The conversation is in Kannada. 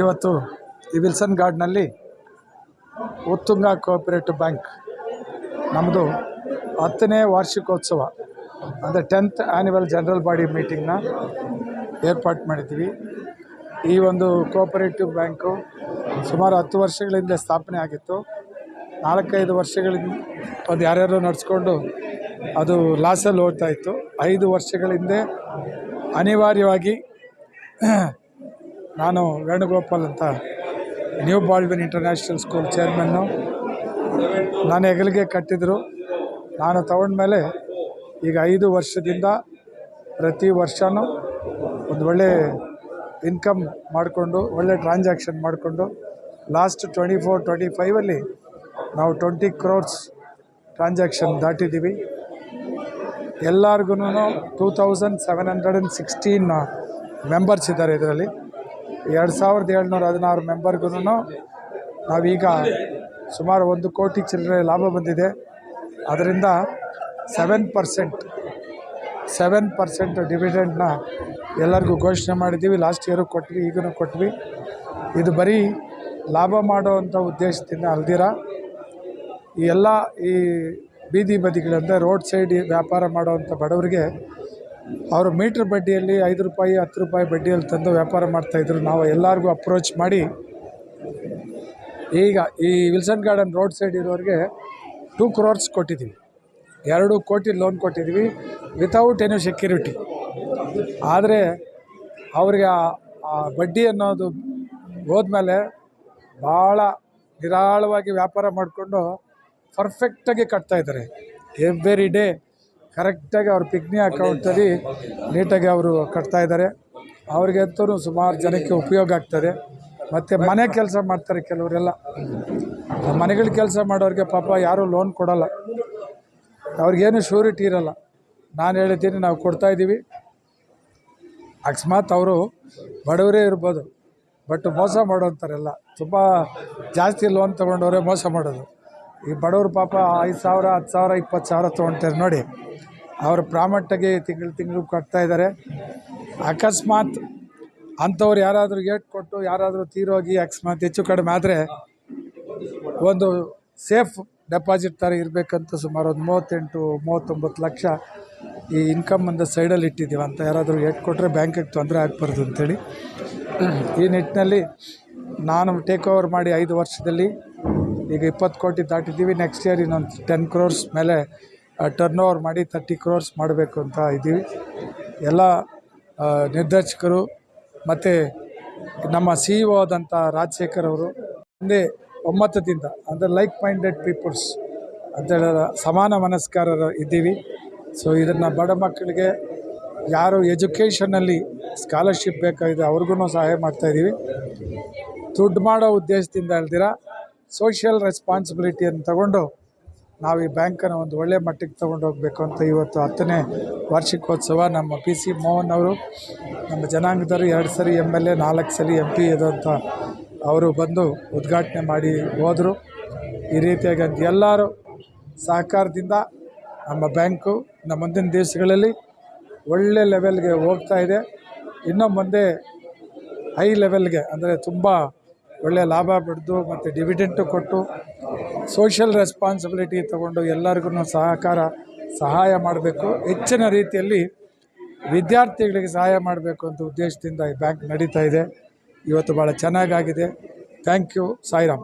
ಇವತ್ತು ಈ ವಿಲ್ಸನ್ ಗಾರ್ಡ್ನಲ್ಲಿ ಉತ್ತುಂಗ ಕೋಆಪರೇಟಿವ್ ಬ್ಯಾಂಕ್ ನಮ್ಮದು 10ನೇ ವಾರ್ಷಿಕೋತ್ಸವ ಅಂದರೆ 10th ಆ್ಯನ್ಯುವಲ್ ಜನರಲ್ ಬಾಡಿ ಮೀಟಿಂಗ್ನ ಏರ್ಪಾಟ್ ಮಾಡಿದ್ದೀವಿ. ಈ ಒಂದು ಕೋಆಪರೇಟಿವ್ ಬ್ಯಾಂಕು ಸುಮಾರು 10 ವರ್ಷಗಳಿಂದ ಸ್ಥಾಪನೆ ಆಗಿತ್ತು. 4-5 ವರ್ಷಗಳಿಂದ ಅದು ಯಾರ್ಯಾರು ನಡೆಸ್ಕೊಂಡು ಅದು ಲಾಸಲ್ಲಿ ಹೋಗ್ತಾಯಿತ್ತು. 5 ವರ್ಷಗಳ ಹಿಂದೆ ಅನಿವಾರ್ಯವಾಗಿ ನಾನು ವೇಣುಗೋಪಾಲ್ ಅಂತ ನ್ಯೂ ಬಾಲ್ವಿನ್ ಇಂಟರ್ನ್ಯಾಷನಲ್ ಸ್ಕೂಲ್ ಚೇರ್ಮನ್ನು ನಾನು ಹೆಗಲಿಗೆ ಕಟ್ಟಿದರು. ನಾನು ತಗೊಂಡ್ಮೇಲೆ ಈಗ 5 ವರ್ಷದಿಂದ ಪ್ರತಿ ವರ್ಷವೂ ಒಂದು ಒಳ್ಳೆ ಇನ್ಕಮ್ ಮಾಡಿಕೊಂಡು ಒಳ್ಳೆ ಟ್ರಾನ್ಸಾಕ್ಷನ್ ಮಾಡಿಕೊಂಡು ಲಾಸ್ಟ್ 24-25 ನಾವು 20 crores ಟ್ರಾನ್ಸಾಕ್ಷನ್ ದಾಟಿದ್ದೀವಿ. ಎಲ್ಲರಿಗೂ 2716 ಮೆಂಬರ್ಸ್ ಇದ್ದಾರೆ. ಇದರಲ್ಲಿ 2716 ಮೆಂಬರ್ಗೂ ನಾವೀಗ ಸುಮಾರು 1 ಕೋಟಿ ಚಿಲ್ಲರೆ ಲಾಭ ಬಂದಿದೆ. ಅದರಿಂದ 7% ಡಿವಿಡೆಂಡ್ನ ಎಲ್ಲರಿಗೂ ಘೋಷಣೆ ಮಾಡಿದ್ದೀವಿ. ಲಾಸ್ಟ್ ಇಯರು ಕೊಟ್ವಿ, ಈಗೂ ಕೊಟ್ವಿ. ಇದು ಬರೀ ಲಾಭ ಮಾಡೋವಂಥ ಉದ್ದೇಶದಿಂದ ಅಲ್ದಿರ ಈ ಬೀದಿ ಬದಿಗಳಂದರೆ ರೋಡ್ ಸೈಡ್ ವ್ಯಾಪಾರ ಮಾಡೋವಂಥ ಬಡವರಿಗೆ ಅವರು ಮೀಟ್ರ್ ಬಡ್ಡಿಯಲ್ಲಿ 5 ರೂಪಾಯಿ 10 ರೂಪಾಯಿ ಬಡ್ಡಿಯಲ್ಲಿ ತಂದು ವ್ಯಾಪಾರ ಮಾಡ್ತಾಯಿದ್ರು. ನಾವು ಎಲ್ಲರಿಗೂ ಅಪ್ರೋಚ್ ಮಾಡಿ ಈಗ ಈ ವಿಲ್ಸನ್ ಗಾರ್ಡನ್ ರೋಡ್ ಸೈಡ್ ಇರೋರಿಗೆ 2 crores ಕೊಟ್ಟಿದ್ದೀವಿ. 2 ಕೋಟಿ ಲೋನ್ ಕೊಟ್ಟಿದ್ದೀವಿ ವಿತೌಟ್ ಎನಿ ಸೆಕ್ಯೂರಿಟಿ. ಆದರೆ ಅವ್ರಿಗೆ ಆ ಬಡ್ಡಿ ಅನ್ನೋದು ಹೋದ್ಮೇಲೆ ಭಾಳ ನಿರಾಳವಾಗಿ ವ್ಯಾಪಾರ ಮಾಡಿಕೊಂಡು ಪರ್ಫೆಕ್ಟಾಗಿ ಕಟ್ತಾಯಿದ್ದಾರೆ. ಎವ್ರಿ ಡೇ ಕರೆಕ್ಟಾಗಿ ಅವ್ರ ಪಿಗ್ನಿ ಅಕೌಂಟಲ್ಲಿ ನೀಟಾಗಿ ಅವರು ಕಟ್ತಾಯಿದ್ದಾರೆ. ಅವ್ರಿಗಂತೂ ಸುಮಾರು ಜನಕ್ಕೆ ಉಪಯೋಗ ಆಗ್ತದೆ. ಮತ್ತು ಮನೆ ಕೆಲಸ ಮಾಡ್ತಾರೆ ಕೆಲವರೆಲ್ಲ. ಮನೆಗಳ ಕೆಲಸ ಮಾಡೋರಿಗೆ ಪಾಪ ಯಾರೂ ಲೋನ್ ಕೊಡೋಲ್ಲ, ಅವ್ರಿಗೇನು ಶ್ಯೂರಿಟಿ ಇರೋಲ್ಲ. ನಾನು ಹೇಳಿದ್ದೀನಿ ನಾವು ಕೊಡ್ತಾಯಿದ್ದೀವಿ. ಅಕಸ್ಮಾತ್ ಅವರು ಬಡವರೇ ಇರ್ಬೋದು, ಬಟ್ ಮೋಸ ಮಾಡೋಂಥರೆಲ್ಲ ತುಂಬ ಜಾಸ್ತಿ ಲೋನ್ ತೊಗೊಂಡವರೇ ಮೋಸ ಮಾಡೋದು. ಈ ಬಡವರು ಪಾಪ 5,000 10,000 20,000 ತೊಗೊಳ್ತಾರೆ ನೋಡಿ, ಅವರು ಪ್ರಾಮಟ್ಟಾಗಿ ತಿಂಗಳು ಕಟ್ತಾಯಿದ್ದಾರೆ. ಅಕಸ್ಮಾತ್ ಅಂಥವ್ರು ಯಾರಾದರೂ ಏಟ್ ಕೊಟ್ಟು ಯಾರಾದರೂ ತೀರೋಗಿ ಅಕಸ್ಮಾತ್ ಹೆಚ್ಚು ಕಡಿಮೆ ಆದರೆ ಒಂದು ಸೇಫ್ ಡೆಪಾಸಿಟ್ ಥರ ಇರಬೇಕಂತ ಸುಮಾರು ಒಂದು 38-39 ಲಕ್ಷ ಈ ಇನ್ಕಮ್ಮಿಂದ ಸೈಡಲ್ಲಿ ಇಟ್ಟಿದ್ದೀವಿ. ಅಂತ ಯಾರಾದರೂ ಏಟ್ ಕೊಟ್ಟರೆ ಬ್ಯಾಂಕಿಗೆ ತೊಂದರೆ ಆಗಬಾರ್ದು ಅಂಥೇಳಿ ಈ ನಿಟ್ಟಿನಲ್ಲಿ ನಾನು ಟೇಕ್ ಓವರ್ ಮಾಡಿ 5 ವರ್ಷದಲ್ಲಿ ಈಗ 20 ಕೋಟಿ ದಾಟಿದ್ದೀವಿ. ನೆಕ್ಸ್ಟ್ ಇಯರ್ ಇನ್ನೊಂದು 10 crores ಮೇಲೆ ಟರ್ನ್ ಓವರ್ ಮಾಡಿ 30 crores ಮಾಡಬೇಕು ಅಂತ ಇದ್ದೀವಿ. ಎಲ್ಲ ನಿರ್ದೇಶಕರು ಮತ್ತು ನಮ್ಮ CEO ಆದಂಥ ರಾಜಶೇಖರ್ ಅವರು ಹಿಂದೆ ಒಮ್ಮತದಿಂದ ಅಂದರೆ ಲೈಕ್ ಮೈಂಡೆಡ್ ಪೀಪಲ್ಸ್ ಅಂತೇಳಿ ಸಮಾನ ಮನಸ್ಕಾರರು ಇದ್ದೀವಿ. ಸೊ ಇದನ್ನು ಬಡ ಮಕ್ಕಳಿಗೆ ಯಾರು ಎಜುಕೇಷನಲ್ಲಿ ಸ್ಕಾಲರ್ಶಿಪ್ ಬೇಕಾಗಿದೆ ಅವ್ರಿಗೂ ಸಹಾಯ ಮಾಡ್ತಾಯಿದ್ದೀವಿ. ದುಡ್ಡು ಮಾಡೋ ಉದ್ದೇಶದಿಂದ ಅಲ್ದಿರ ಸೋಷಿಯಲ್ ರೆಸ್ಪಾನ್ಸಿಬಿಲಿಟಿಯನ್ನು ತಗೊಂಡು ನಾವು ಈ ಬ್ಯಾಂಕನ್ನು ಒಂದು ಒಳ್ಳೆಯ ಮಟ್ಟಿಗೆ ತೊಗೊಂಡು ಹೋಗಬೇಕು ಅಂತ ಇವತ್ತು 10ನೇ ವಾರ್ಷಿಕೋತ್ಸವ ನಮ್ಮ PC ಮೋಹನ್ ಅವರು ನಮ್ಮ ಜನಾಂಗದವರು 2 ಸರಿ MLA 4 ಸಲ MP ಇದಂಥ ಅವರು ಬಂದು ಉದ್ಘಾಟನೆ ಮಾಡಿ ಹೋದರು. ಈ ರೀತಿಯಾಗಿ ಅಂತ ಎಲ್ಲರೂ ಸಹಕಾರದಿಂದ ನಮ್ಮ ಬ್ಯಾಂಕು ನಮ್ಮ ಮುಂದಿನ ದಿವಸಗಳಲ್ಲಿ ಒಳ್ಳೆ ಲೆವೆಲ್ಗೆ ಹೋಗ್ತಾ ಇದೆ. ಇನ್ನೂ ಮುಂದೆ ಹೈ ಲೆವೆಲ್ಗೆ ಅಂದರೆ ತುಂಬ ಒಳ್ಳೆಯ ಲಾಭ ಪಡೆದು ಮತ್ತು ಡಿವಿಡೆಂಟು ಕೊಟ್ಟು ಸೋಷಿಯಲ್ ರೆಸ್ಪಾನ್ಸಿಬಿಲಿಟಿ ತಗೊಂಡು ಎಲ್ಲರಿಗೂ ಸಹಾಯ ಮಾಡಬೇಕು. ಹೆಚ್ಚಿನ ರೀತಿಯಲ್ಲಿ ವಿದ್ಯಾರ್ಥಿಗಳಿಗೆ ಸಹಾಯ ಮಾಡಬೇಕು ಅಂತ ಉದ್ದೇಶದಿಂದ ಈ ಬ್ಯಾಂಕ್ ನಡೀತಾ ಇದೆ. ಇವತ್ತು ಭಾಳ ಚೆನ್ನಾಗಾಗಿದೆ. Thank you. ಸಾಯಿರಾಮ್.